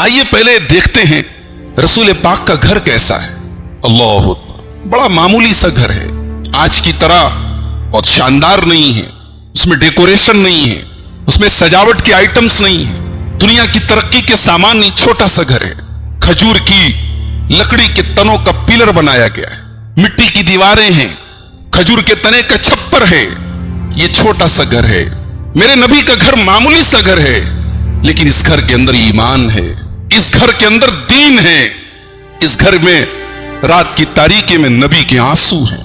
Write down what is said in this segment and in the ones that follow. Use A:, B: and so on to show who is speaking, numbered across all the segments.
A: آئیے پہلے دیکھتے ہیں رسول پاک کا گھر کیسا ہے. اللہ اکبر. بڑا معمولی سا گھر ہے, آج کی طرح بہت شاندار نہیں ہے, اس میں ڈیکوریشن نہیں ہے, اس میں سجاوٹ کے آئٹمز نہیں ہیں, دنیا کی ترقی کے سامان نہیں, چھوٹا سا گھر ہے. کھجور کی لکڑی کے تنوں کا پلر بنایا گیا ہے, مٹی کی دیواریں ہیں, کھجور کے تنے کا چھپر ہے. یہ چھوٹا سا گھر ہے. میرے نبی کا گھر معمولی سا گھر ہے, لیکن اس گھر کے اندر ایمان ہے, اس گھر کے اندر دین ہے. اس گھر میں رات کی تاریکی میں نبی کے آنسو ہیں,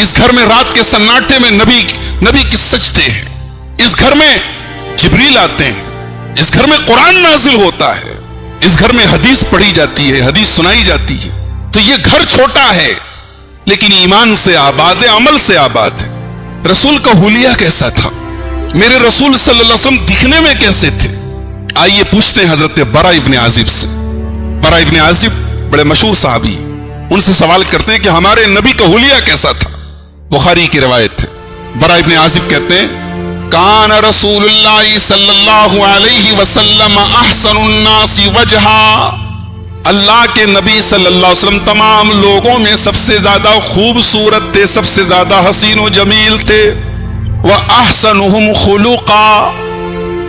A: اس گھر میں رات کے سناٹے میں نبی کے سجدے ہیں, اس گھر میں جبریل آتے ہیں, اس گھر میں قرآن نازل ہوتا ہے, اس گھر میں حدیث پڑھی جاتی ہے, حدیث سنائی جاتی ہے. تو یہ گھر چھوٹا ہے لیکن ایمان سے آباد ہے, عمل سے آباد ہے. رسول کا حلیہ کیسا تھا, میرے رسول صلی اللہ علیہ وسلم دکھنے میں کیسے تھے؟ آئیے پوچھتے ہیں حضرت برا ابن عازب سے. برا ابن عازب بڑے مشہور صحابی, ان سے سوال کرتے ہیں کہ ہمارے نبی کا حلیہ کیسا تھا. بخاری کی روایت ہے. برا ابن عازب کہتے ہیں کان رسول اللہ صلی اللہ علیہ وسلم احسن الناس وجہا, اللہ کے نبی صلی اللہ علیہ وسلم تمام لوگوں میں سب سے زیادہ خوبصورت تھے, سب سے زیادہ حسین و جمیل تھے. وَأَحْسَنُهُمْ خُلُقًا,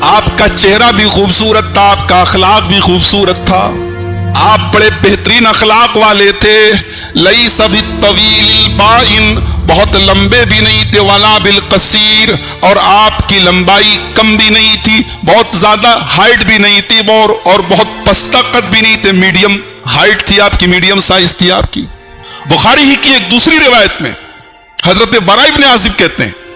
A: آپ کا چہرہ بھی خوبصورت تھا, آپ کا اخلاق بھی خوبصورت تھا, آپ بڑے بہترین اخلاق والے تھے. لَيْسَ بِالطَّوِيلِ الْبَائِنِ, بہت لمبے بھی نہیں تھے, وَلَا بِالْقَصِيرِ, اور آپ کی لمبائی کم بھی نہیں تھی, بہت زیادہ ہائٹ بھی نہیں تھی, اور بہت پستہ قد بھی نہیں تھے, میڈیم ہائٹ تھی آپ کی, میڈیم سائز تھی آپ کی. بخاری ہی کی ایک دوسری روایت میں حضرت برا ابن عازب کہتے ہیں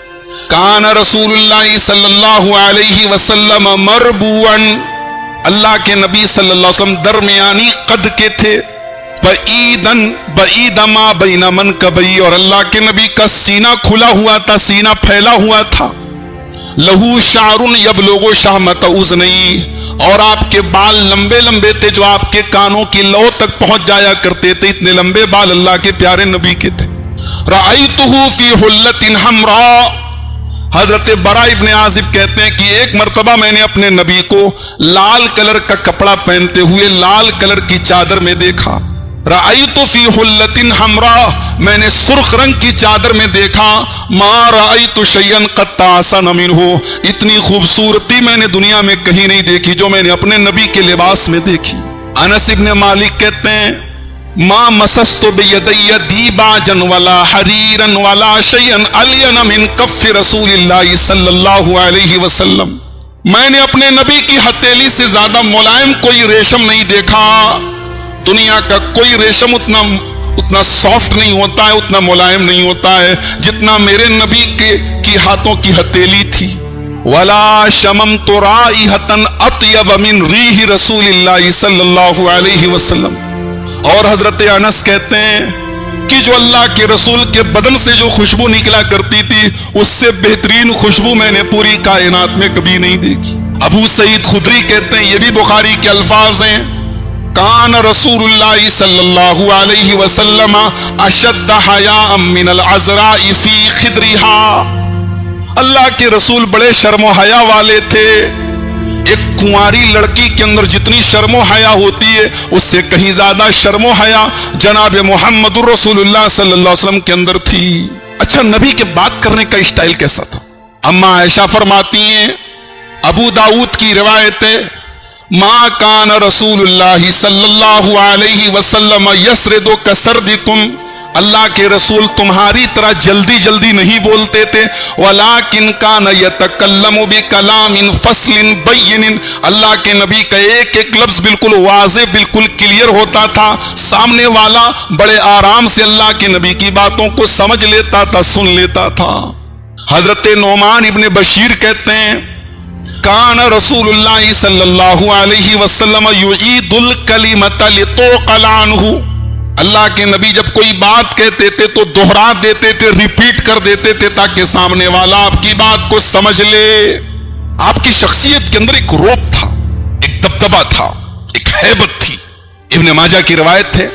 A: کان رسول اللہ صلی اللہ علیہ وسلم مربوعاً, اللہ کے نبی صلی اللہ علیہ وسلم درمیانی قد کے تھے. بعید ما بین منکبی, اور اللہ کے نبی کا سینہ کھلا ہوا تھا, سینہ پھیلا ہوا تھا. لہو شعر یبلغ شحمۃ اذنی, اور آپ کے بال لمبے لمبے تھے جو آپ کے کانوں کی لو تک پہنچ جایا کرتے تھے, اتنے لمبے بال اللہ کے پیارے نبی کے تھے. رأیتہ فی حلۃ حمراء, حضرت برا ابن عازب کہتے ہیں کہ ایک مرتبہ میں نے اپنے نبی کو لال کلر کا کپڑا پہنتے ہوئے لال کلر کی چادر میں دیکھا. رأیت فی حلۃ حمراء, میں نے سرخ رنگ کی چادر میں دیکھا. ما رأیت شیئا قط احسن منہ, اتنی خوبصورتی میں نے دنیا میں کہیں نہیں دیکھی جو میں نے اپنے نبی کے لباس میں دیکھی. انس ابن مالک کہتے ہیں ما مسست بیدی دیباجا ولا حریرا ولا شیئا الین من کف رسول اللہ صلی اللہ علیہ وسلم, میں نے اپنے نبی کی ہتھیلی سے زیادہ ملائم کوئی ریشم نہیں دیکھا. دنیا کا کوئی ریشم اتنا سافٹ نہیں ہوتا ہے, اتنا ملائم نہیں ہوتا ہے جتنا میرے نبی کی ہاتھوں کی ہتھیلی تھی. ولا شممت رائحة اطیب من ریح رسول اللہ صلی اللہ علیہ وسلم, اور حضرت انس کہتے ہیں کہ جو اللہ کے رسول کے بدن سے جو خوشبو نکلا کرتی تھی اس سے بہترین خوشبو میں نے پوری کائنات میں کبھی نہیں دیکھی. ابو سعید خدری کہتے ہیں, یہ بھی بخاری کے الفاظ ہیں, کان رسول اللہ صلی اللہ علیہ وسلم اشد حیاء من العذراء فی خدرها, اللہ کے رسول بڑے شرم و حیا والے تھے. ایک کنواری لڑکی کے اندر جتنی شرم و حیا ہوتی ہے اس سے کہیں زیادہ شرم و حیا جناب محمد رسول اللہ صلی اللہ علیہ وسلم کے اندر تھی. اچھا, نبی کے بات کرنے کا اسٹائل کیسا تھا؟ اما عائشہ فرماتی ہیں, ابو داؤد کی روایت ہے, ما کان رسول اللہ صلی اللہ علیہ وسلم یسرد کسردکم, اللہ کے رسول تمہاری طرح جلدی جلدی نہیں بولتے تھے. ولیکن کان یتکلم بکلام فصل بین, اللہ کے نبی کا ایک ایک لفظ بالکل واضح بالکل کلیئر ہوتا تھا, سامنے والا بڑے آرام سے اللہ کے نبی کی باتوں کو سمجھ لیتا تھا, سن لیتا تھا. حضرت نعمان ابن بشیر کہتے ہیں کان رسول اللہ صلی اللہ علیہ وسلم یعید الکلمۃ لتعقل عنہ, اللہ کے نبی جب کوئی بات کہتے تھے تو دوہرا دیتے تھے, ریپیٹ کر دیتے تھے تاکہ سامنے والا آپ کی بات کو سمجھ لے. آپ کی شخصیت کے اندر ایک روب تھا, ایک دبدبا تھا, ایک ہیبت تھی. ابن ماجہ کی روایت ہے,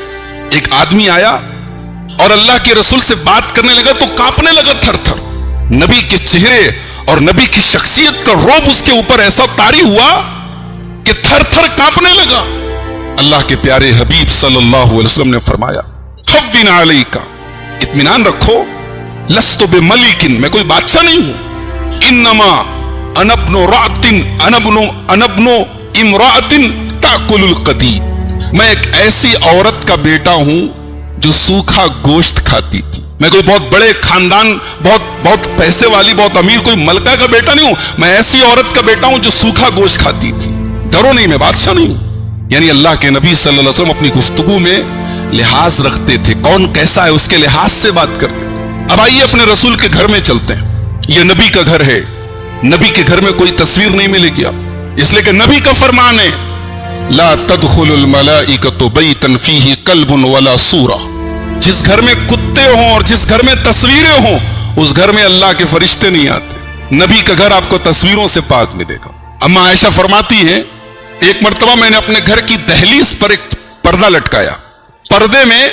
A: ایک آدمی آیا اور اللہ کے رسول سے بات کرنے لگا تو کانپنے لگا تھر تھر. نبی کے چہرے اور نبی کی شخصیت کا روب اس کے اوپر ایسا طاری ہوا کہ تھر تھر کانپنے لگا. اللہ کے پیارے حبیب صلی اللہ علیہ وسلم نے فرمایا خفن علیکا، اطمینان رکھو، لست بملکن، میں کوئی بادشاہ نہیں ہوں، انما انا ابن رعت انا ابن امرأت تاکل القدید، میں ایک ایسی عورت کا بیٹا ہوں جو سوکھا گوشت کھاتی تھی، میں کوئی بہت بڑے خاندان، بہت پیسے والی، بہت امیر کوئی ملکہ کا بیٹا نہیں ہوں، میں ایسی عورت کا بیٹا ہوں جو سوکھا گوشت کھاتی تھی، ڈرو نہیں، میں بادشاہ نہیں ہوں۔ یعنی اللہ کے نبی صلی اللہ علیہ وسلم اپنی گفتگو میں لحاظ رکھتے تھے، کون کیسا ہے اس کے لحاظ سے بات کرتے تھے۔ اب آئیے اپنے رسول کے گھر میں چلتے ہیں، یہ نبی کا گھر ہے، نبی کے گھر میں کوئی تصویر نہیں ملے گی آپ، اس لیے کہ نبی کا فرمان ہے لا تدخل الملائکۃ بیتا فیہ کلب ولا صورہ، جس گھر میں کتے ہوں اور جس گھر میں تصویریں ہوں اس گھر میں اللہ کے فرشتے نہیں آتے۔ نبی کا گھر آپ کو تصویروں سے پاک ملے گا۔ اما عائشہ فرماتی ہیں ایک مرتبہ میں نے اپنے گھر کی دہلیز پر ایک پردہ لٹکایا، پردے میں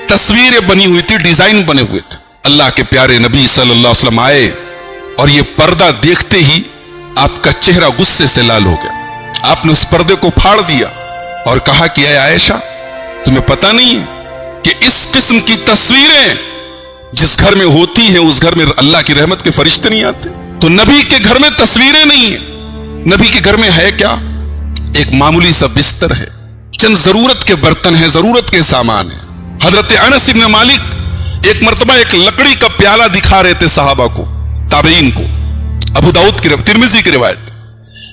A: تصویریں بنی ہوئی تھی، ڈیزائن بنے ہوئے تھے۔ اللہ کے پیارے نبی صلی اللہ علیہ وسلم آئے اور یہ پردہ دیکھتے ہی آپ کا چہرہ غصے سے لال ہو گیا، آپ نے اس پردے کو پھاڑ دیا اور کہا کہ اے عائشہ تمہیں پتہ نہیں ہے کہ اس قسم کی تصویریں جس گھر میں ہوتی ہیں اس گھر میں اللہ کی رحمت کے فرشتے نہیں آتے۔ تو نبی کے گھر میں تصویریں نہیں ہیں، نبی کے گھر میں ہے کیا؟ ایک معمولی سا بستر ہے، چند ضرورت کے برتن ہیں، ضرورت کے سامان ہیں۔ حضرت انس بن مالک ایک مرتبہ ایک لکڑی کا پیالہ دکھا رہے تھے صحابہ کو، تابعین کو، ابو داؤد کی ترمذی کی روایت،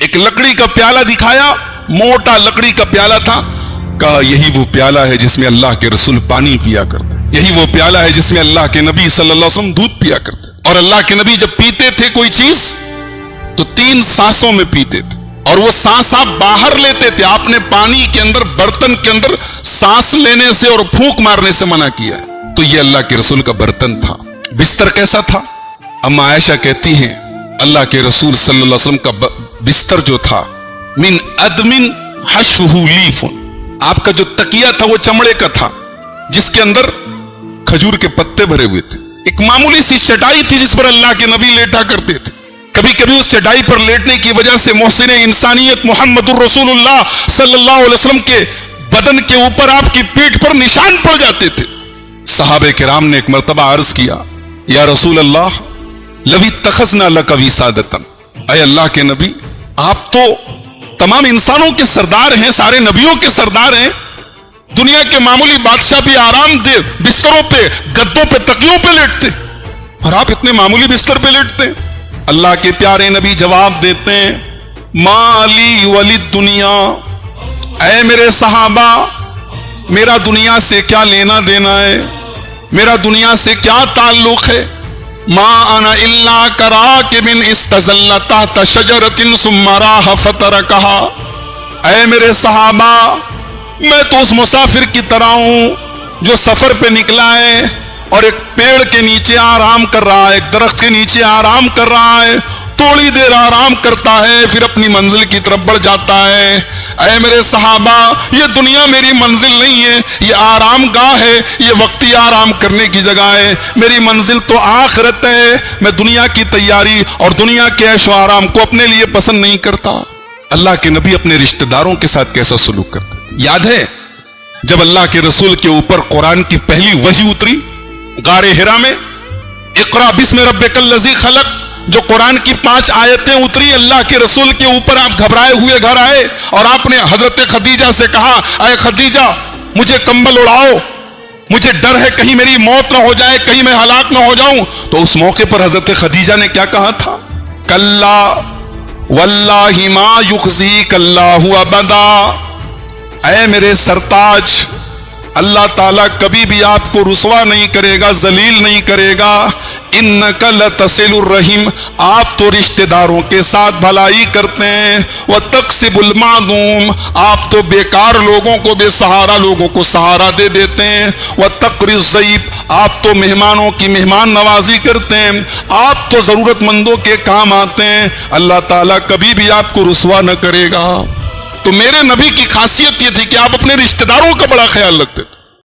A: ایک لکڑی کا پیالہ دکھایا، موٹا لکڑی کا پیالہ تھا، کہا یہی وہ پیالہ ہے جس میں اللہ کے رسول پانی پیا کرتے، یہی وہ پیالہ ہے جس میں اللہ کے نبی صلی اللہ علیہ وسلم دودھ پیا کرتے، اور اللہ کے نبی جب پیتے تھے کوئی چیز تو 3 سانسوں میں پیتے تھے، اور وہ سانس آپ باہر لیتے تھے، آپ نے پانی کے اندر، برتن کے اندر سانس لینے سے اور پھونک مارنے سے منع کیا ہے۔ تو یہ اللہ کے رسول کا برتن تھا۔ بستر کیسا تھا؟ اما عائشہ کہتی ہیں اللہ کے رسول صلی اللہ علیہ وسلم کا بستر جو تھا من ادمن حشوہ لیف، آپ کا جو تکیہ تھا وہ چمڑے کا تھا جس کے اندر کھجور کے پتے بھرے ہوئے تھے، ایک معمولی سی چٹائی تھی جس پر اللہ کے نبی لیٹا کرتے تھے۔ کبھی کبھی اس چٹائی پر لیٹنے کی وجہ سے محسن انسانیت محمد الرسول اللہ صلی اللہ علیہ وسلم کے بدن کے اوپر آپ کی پیٹھ پر نشان پڑ جاتے تھے۔ صحابہ کرام نے ایک مرتبہ عرض کیا یا رسول اللہ لو اتخذنا لک وسادۃ، اے اللہ کے نبی آپ تو تمام انسانوں کے سردار ہیں، سارے نبیوں کے سردار ہیں، دنیا کے معمولی بادشاہ بھی آرام دہ بستروں پہ، گدوں پہ، تکیوں پہ لیٹتے، اور آپ اتنے معمولی بستر پہ لیٹتے ہیں۔ اللہ کے پیارے نبی جواب دیتے ہیں مالی ولی دنیا، اے میرے صحابہ میرا دنیا سے کیا لینا دینا ہے، میرا دنیا سے کیا تعلق ہے، ما انا الا کراکب استظل تحت شجرۃ ثم راح فترکها، اے میرے صحابہ میں تو اس مسافر کی طرح ہوں جو سفر پہ نکلا ہے اور ایک پیڑ کے نیچے آرام کر رہا ہے، ایک درخت کے نیچے آرام کر رہا ہے، تھوڑی دیر آرام کرتا ہے پھر اپنی منزل کی طرف بڑھ جاتا ہے۔ اے میرے صحابہ یہ دنیا میری منزل نہیں ہے، یہ آرام گاہ ہے، یہ وقتی آرام کرنے کی جگہ ہے، میری منزل تو آخرت ہے۔ میں دنیا کی تیاری اور دنیا کے عیش و آرام کو اپنے لیے پسند نہیں کرتا۔ اللہ کے نبی اپنے رشتہ داروں کے ساتھ کیسا سلوک کرتے؟ یاد ہے جب اللہ کے رسول کے اوپر قرآن کی پہلی وحی اتری غار حرا میں، اقرا بسم ربک الذی خلق، جو قرآن کی 5 آیتیں اتری اللہ کے رسول کے اوپر، آپ گھبرائے ہوئے گھر آئے اور آپ نے حضرت خدیجہ سے کہا اے خدیجہ مجھے کمبل اڑاؤ، مجھے ڈر ہے کہیں میری موت نہ ہو جائے، کہیں میں ہلاک نہ ہو جاؤں۔ تو اس موقع پر حضرت خدیجہ نے کیا کہا تھا؟ کلا واللہ ما یخزیک اللہ ابدا، اے میرے سرتاج اللہ تعالیٰ کبھی بھی آپ کو رسوا نہیں کرے گا، ذلیل نہیں کرے گا۔ انک لتصل الرحم، آپ تو رشتہ داروں کے ساتھ بھلائی کرتے ہیں، وتکسب المعدوم، آپ تو بیکار لوگوں کو، بے سہارا لوگوں کو سہارا دے دیتے ہیں، وتقری الضیف، آپ تو مہمانوں کی مہمان نوازی کرتے ہیں، آپ تو ضرورت مندوں کے کام آتے ہیں، اللہ تعالیٰ کبھی بھی آپ کو رسوا نہ کرے گا۔ تو میرے نبی کی خاصیت یہ تھی کہ آپ اپنے رشتہ داروں کا بڑا خیال رکھتے تھے۔